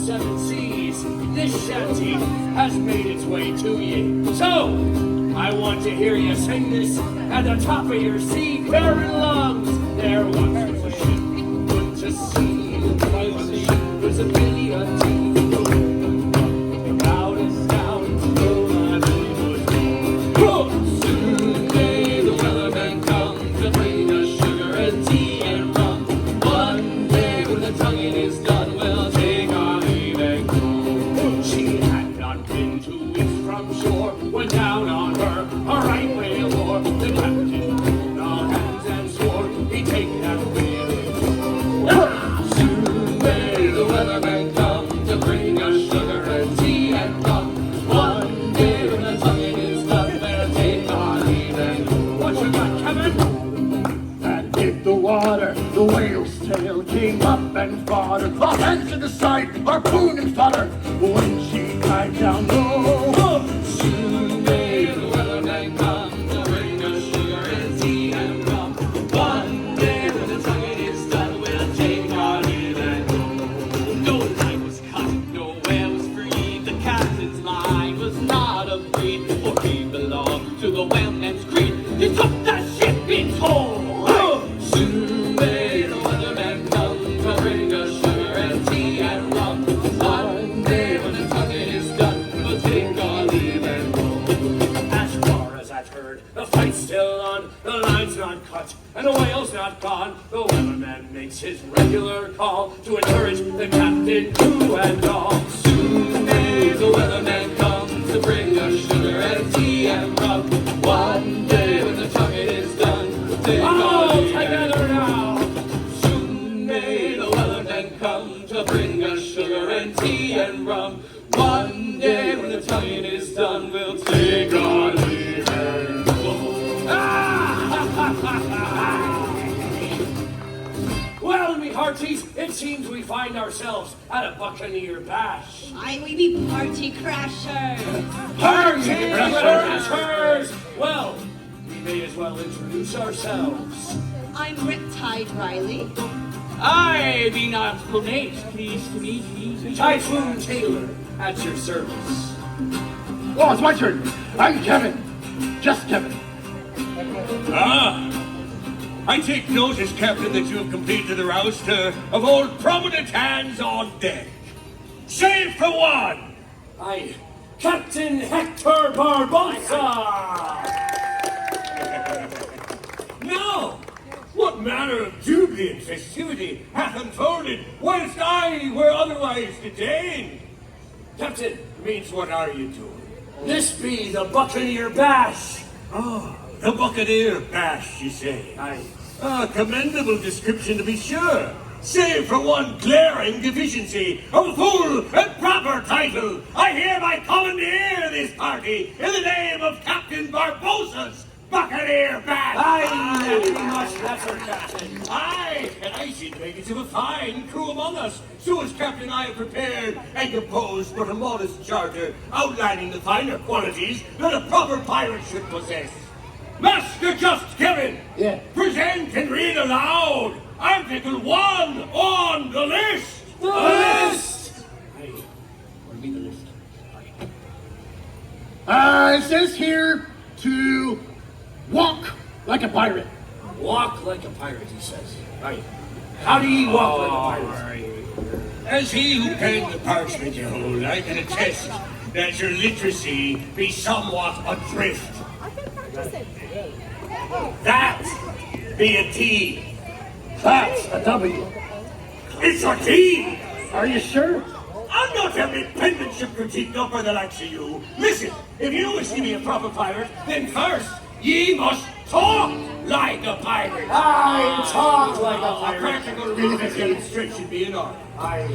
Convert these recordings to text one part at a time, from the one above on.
seven seas, this shanty has made its way to ye. So, I want to hear you sing this at the top of your seafaring lungs. There once was a ship put to sea, and the ship was a billion. Down on her, a right whale war. The captain pulled all hands and swore he'd take that whale. Soon may the weatherman come to bring us sugar and tea and rum. One day when the tonguing is done, they'll take our leave and go. What you got, Kevin? And in the water, the whale's tail came up and fought her. All hands to the side, harpoon and fodder. When she dived down low, soon may the weatherman come to bring us sugar and tea and rum. One day when the tonguing is done, we'll take our leave and go. No line was cut, no whale was free. The captain's line was not agreed, for he belonged to the whaleman's creed. He took the ship in tow. Soon may the weatherman come to bring us sugar and tea and rum. One day when the tonguing is done, we'll take our leave and go. As far as I've heard, the fight's still on, the line's not cut, and the whale's not gone. The weatherman makes his regular call to encourage the captain to and all. Soon may the weatherman come to bring us sugar and tea and rum. One day when the tonguing is done, we'll take our leave and go. Now. Soon may the weatherman come to bring us sugar and tea and rum. One day when the tonguing is done, we'll take our leave and go. Well, me hearties, it seems we find ourselves at a Buccaneer Bash. Aye, we be party crashers. Party crashers! Well, we may as well introduce ourselves. I'm Riptide Riley. I be nautical mate, pleased to meet ye. Typhoon Taylor, at your service. oh, it's my turn. I'm Kevin. Just Kevin. I take notice, Captain, that you have completed the roster of all prominent hands on deck. Save for one! I, Captain Hector Barbossa! Now, what manner of dubious festivity hath unfolded whilst I were otherwise detained? Captain, Means what are you doing? this be the Buccaneer Bash. The Buccaneer Bash, you say? Aye. Commendable description to be sure. Save for one glaring deficiency of a full and proper title, I hereby commandeer this party in the name of Captain Barbossa's Buccaneer Bash. Aye, that'd be much better, Captain. Aye, and I see makings of a fine crew among us. So as Captain, I have prepared and composed but a modest charter outlining the finer qualities that a proper pirate should possess. Master Just Kevin, Yeah. present and read aloud Article 1 on the list. The list! Aye, what be the list? It says here to walk like a pirate. Walk like a pirate, he says. Aye. How do ye walk like a pirate? As he who penned the parchment you hold, I can attest that your literacy be somewhat adrift. That be a T. That's a W. It's a T! Are you sure? I'm not having penmanship critiqued up by the likes of you. Listen, if you wish to be a proper pirate, then first ye must talk like a pirate. Aye, talk like a A pirate. practical rhythmic demonstration be in order. Aye.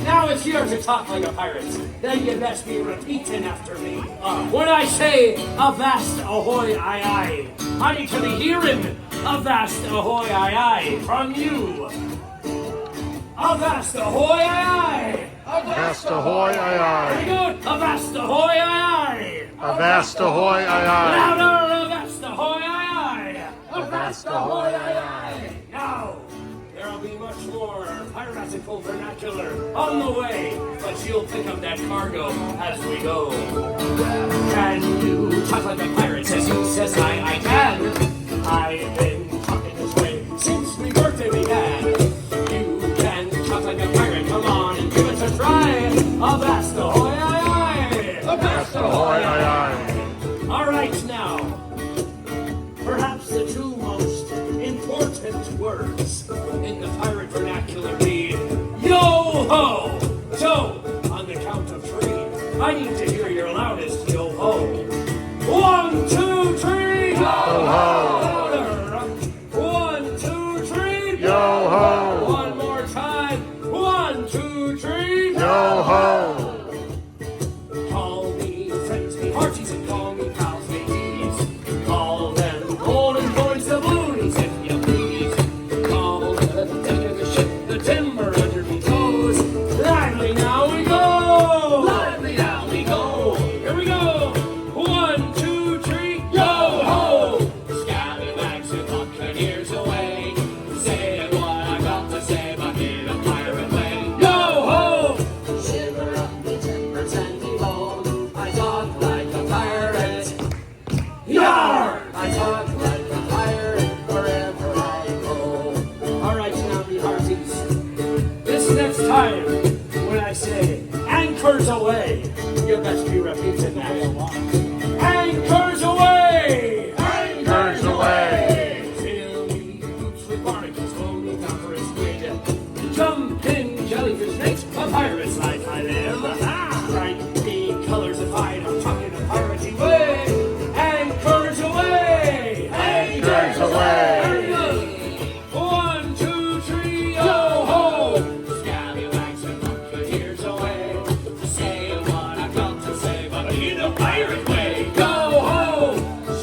Now it's yours to talk like a pirate. Then you best be repeating after me. When I say avast ahoy aye aye, I need to be hearing avast ahoy aye aye from you. Avast ahoy aye aye. Avast ahoy, aye aye. Very good. Avast ahoy aye aye. Avast ahoy, aye aye. Louder. Avast ahoy aye aye. Avast ahoy, aye aye. Now, there'll be much more piratic nautical vernacular on the way, but you'll pick up that cargo as we go. Can you talk like a pirate? Says you, says I can. I've been talking this way since we birthday began. You can talk like a pirate, come on and give it a try. Avast ahoy, aye aye! Avast ahoy, aye aye! All right now, perhaps the two most important words in the pirate vernacular be yo-ho! So, on the count of three, I need to hear your loudest yo-ho. 1, 2, 3, yo-ho! Louder! 1, 2, 3, Yo-ho! One more time. 1, 2, 3, Yo-ho! Call me friends, me hearties, and call me pals, mateys. Call them golden boys, the boonies, if you please. Call the deck of the ship, the timber under me toes. Lively now we go! Lively now we go! Here we go! 1, 2, 3, yo-ho! Scallywags and buccaneers away. Saying what I got to say, but in a pirate way. Yo-ho! Shiver up the timbers and behold, I talk like a pirate. Yar! I talk like a pirate wherever I go. All right, now, me hearties. This next time, when I say anchors away, you best be repeating that. Anchors away! Anchors away! Fill me boots with barnacles, hold me down for a squid. Jump in jellyfish snakes, a pirate's life I live. Striped colors of hide, I'm talking a piratey way. Anchors away! Anchors away! Very good. 1, 2, 3, yo-ho! Scallywags and buccaneers away. Saying what I've got to say, but in a pirate way. Yo-ho!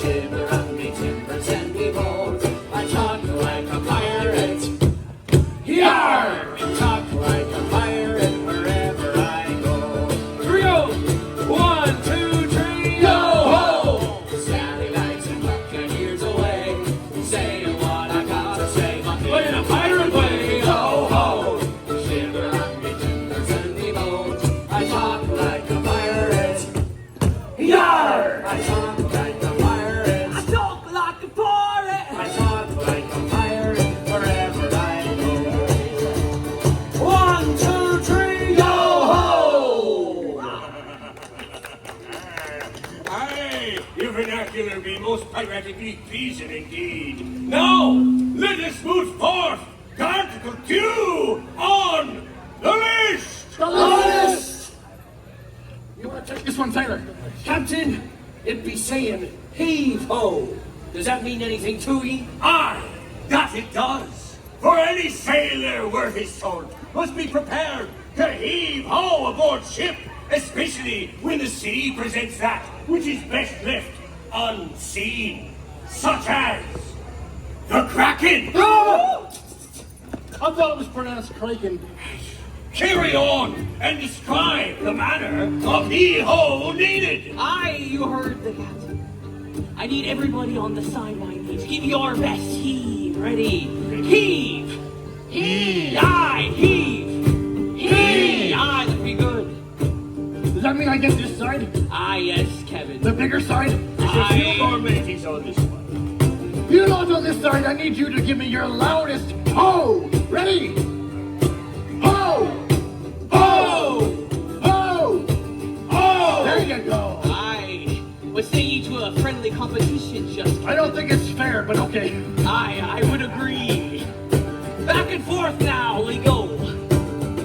Shiver up me timbers and me bones. I talk like a pirate. Yar! I talk like a pirate wherever I go. Here we go! 1, 2, 3, yo-ho! Scallywags and buccaneers away. Saying what I gotta say, but in a pirate way. Yo-ho! Shiver up me timbers and me bones. I talk like a pirate. Yar! I talk like a pirate. I talk like a pirate. I talk like a pirate wherever I go. 1, 2, 3, yo-ho! Aye, your vernacular be most piratically pleasing indeed. Now, let us move forth. Article 2 on the list! The list! You want to take this one, sailor? Captain, it be saying heave-ho. Does that mean anything to ye? Aye, that it does. For any sailor worth his salt must be prepared to heave-ho aboard ship, especially when the sea presents that which is best left unseen, such as the Kraken. Oh! I thought it was pronounced Kraken. Carry on and describe the manner of heave-ho needed. Aye, you heard the captain. I need everybody on the sideline to give your best heave. Ready? Heave! Heave! Aye, heave! Heave! Aye, that'd be good. Does that mean I get this side? Aye, yes, Kevin. The bigger side? There's a few more mateys on this one. You know on this side, I need you to give me your loudest ho! Ready? Ho! Ho! Ho! Ho! There you go. Aye, was singing to a friendly competition just. I don't think it's fair, but okay. Aye, I would agree. Back and forth now, we go.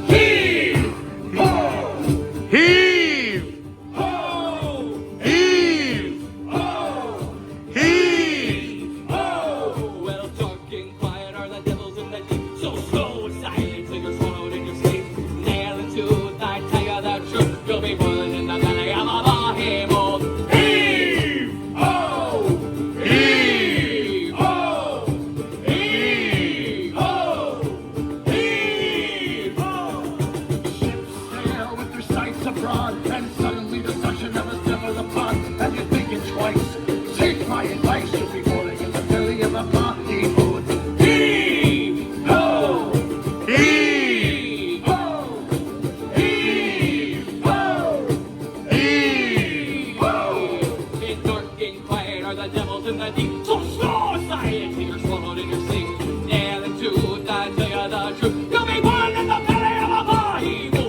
Heave! Ho! Heave! Ho! Heave! Ho! Heave! Ho! Well, dark and quiet are the devils in the deep. So slow and silent till you're swallowed in your sleep. Nail into thy tiger the truth. You'll be boiling in the belly of a behemoth. Heave! Ho! Heave! Ho! the deep. So slow aside till you're swallowed in your sleep. Nail and tooth, I tell you the truth. You'll be born in the belly of a bar. Heave-ho!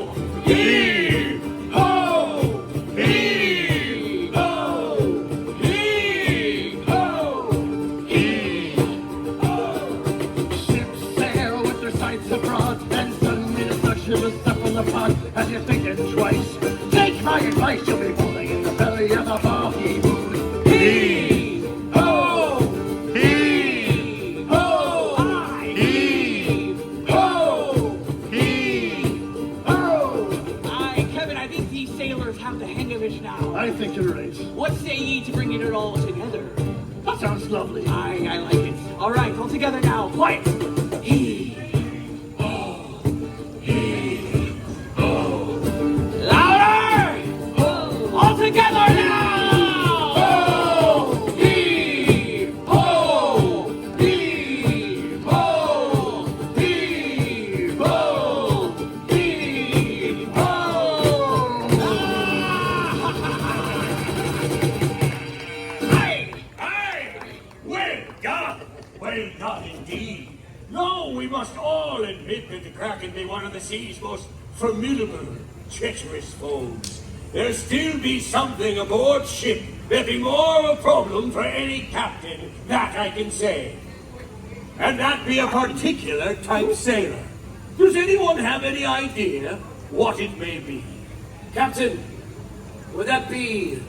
Heave-ho! Heave-ho! Heave-ho! Ships sail with their sights abroad, and suddenly the suction will step on the pot. As you're thinking twice, take my advice, you'll be falling in the belly of the bar. Heave-ho! Heave-ho! Heave! Aye, Kevin, I think these sailors have the hang of it now. I think you're right. What say ye to bringing it all together? That sounds lovely. Aye, I like it. All right, all together now. Quiet. Louder! All together now! Heave-ho! Heave-ho! Heave-ho! Heave-ho! Aye! Well done! Well done indeed. No, we must all admit that the Kraken be one of the sea's most formidable, treacherous foes. There'll still be something aboard ship that'll be more of a problem for any captain, that I can say. And that be a particular type sailor. Does anyone have any idea what it may be? Captain, would that be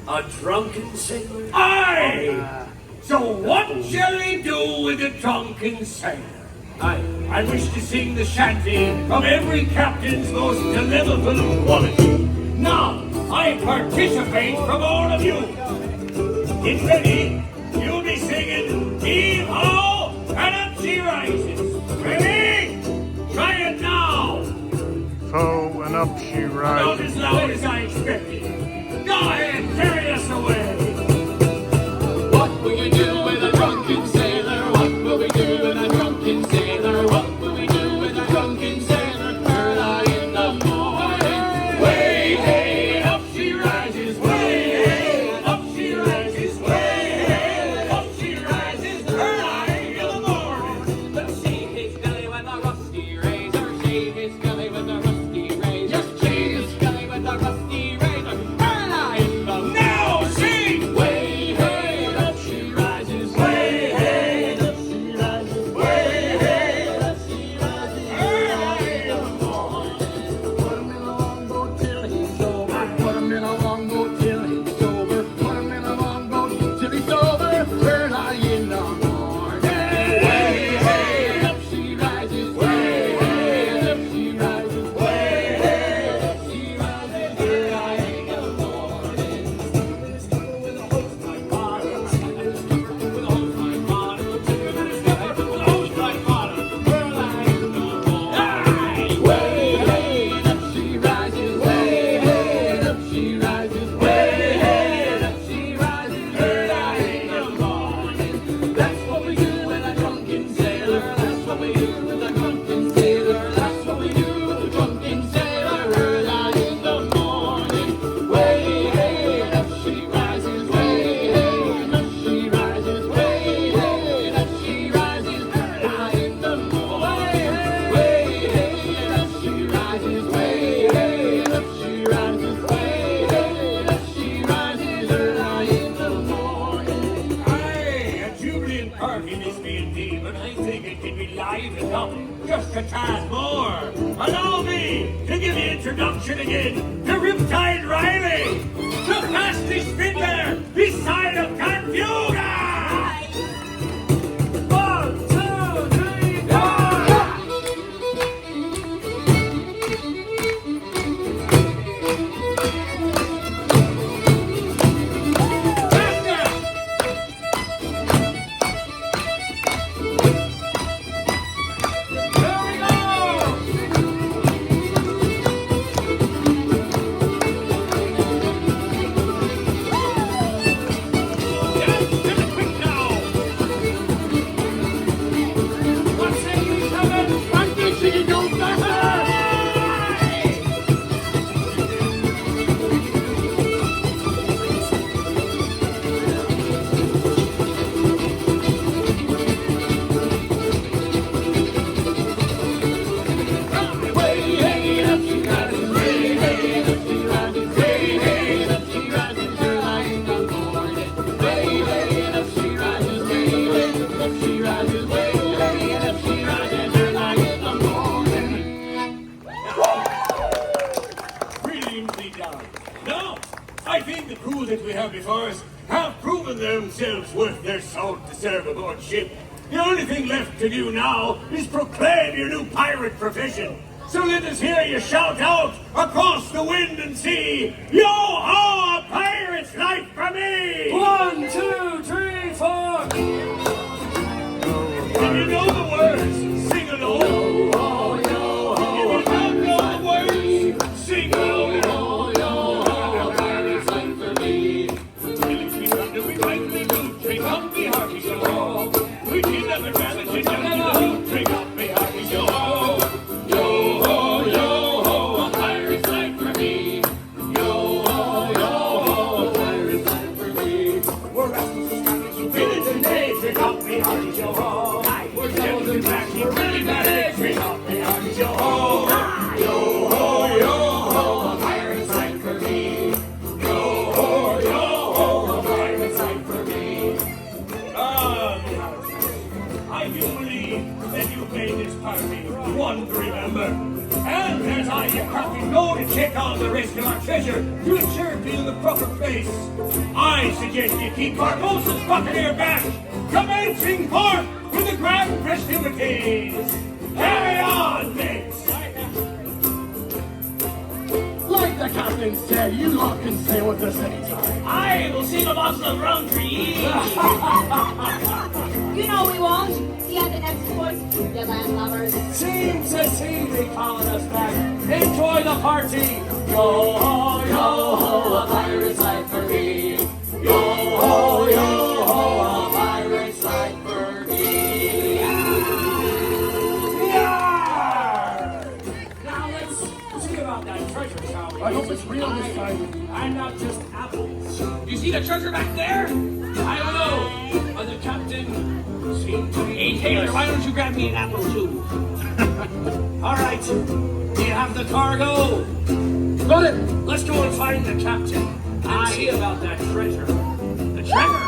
a drunken sailor? Aye! So what shall we do with the drunken sailor? I wish to sing the shanty of every captain's most dilemma-ful quality. Now, I participate from all of you. Get ready. You'll be singing Heave-ho and up she rises. Ready? Try it now. Ho and up she Not rises. as loud as I expected. Go ahead, carry us away. What will you do with a drunken sailor? What will we do with a drunken sailor? What will we do with a drunken sailor? Early in the morning. Way, hey, up she rises. Way, hey, up she rises. Way, hey, up she rises. Early in the morning. Let's shave his belly with a rusty razor. Shave his belly with a rusty razor. Shave his belly with a rusty razor. Early in the morning. Now sing! Way, hey, up she rises. Way, hey, up she rises. Way, hey, up she rises. Early in the morning. Put him in a longboat till he's sober. Put him in a longboat till he's sober. Put him in a longboat till he's sober. Early in the morning. Way, hey, up she rises. Way, hey, up she rises. Way, hey, up she rises. Early in the morning. With a hose pipe bottom. With a hose pipe bottom. With a hose pipe bottom. Early in the morning. Way, hey, up she rises. Way, hey, up she rises. Way, hey, up she rises. Early in the morning. That's what we do with a drunken sailor. That's what we do with a drunken sailor. That's what we do with a drunken sailor. Early in the morning. Way, hey, up she rises. Way, hey, up she rises. Way, hey, up she rises. Early in the morning. Way, hey, up she rises. Way, hey, up she rises. Way, hey, up she rises. Early in the morning. Aye, a jubilant party this may indeed, but I think it can be livened up just a tad more. Allow me to give the introduction again to Riptide Riley, the fastest spinner beside of Confuga! 1, 2, 3, 4! Faster! There we go! sailors have proven themselves worth their salt to serve aboard ship. The only thing left to do now is proclaim your new pirate profession. So let us hear you shout out across the wind and sea, yo-ho, a pirate's life for me! 1, 2, 3, 4. If you know the words, sing along. Yo-ho, yo-ho, If you don't know the words, sing along. yo-ho, a pirate's life for me. We fight the loot, drink up the hearty yo-ho. We did have a rabbit to jump in the loot, drink up the hearty yo-ho. Yo-ho, yo-ho, a pirate's life for me. Yo-ho, yo-ho, a pirate's life for me. We're rascals and scandals who village and day, drink up the hearty yo-ho. We're devils and blacks, we're really bad eggs, drink up the hearty yo-ho. Yo-ho, yo-ho, a pirate's life for me. Yo-ho, yo-ho, a pirate's life for me. I do believe that you made this party one to remember. And as I, your captain, go to check on the rest of our treasure to ensure it be in the proper place, I suggest you keep Barbossa's Buccaneer Bash commencing forth with the grand festivities. Carry on, mates! Like the captain said, you lot can stay with us anytime. I will sing a bottle of rum for ye. You know we won't. The other exports, the landlubbers. Seem to see me calling us back. Enjoy the party. Yo-ho, yo-ho, a pirate's life for me. Yo-ho, yo-ho, a pirate's life for me. Yarr! Now let's see about that treasure, shall we? I hope it's real this time. And not just apples. You see the treasure back there? I don't know, but the captain seemed to be... Hey, Taylor, why don't you grab me an apple too? All right, do you have the cargo? Got it! Let's go and find the captain and see about that treasure. The treasure?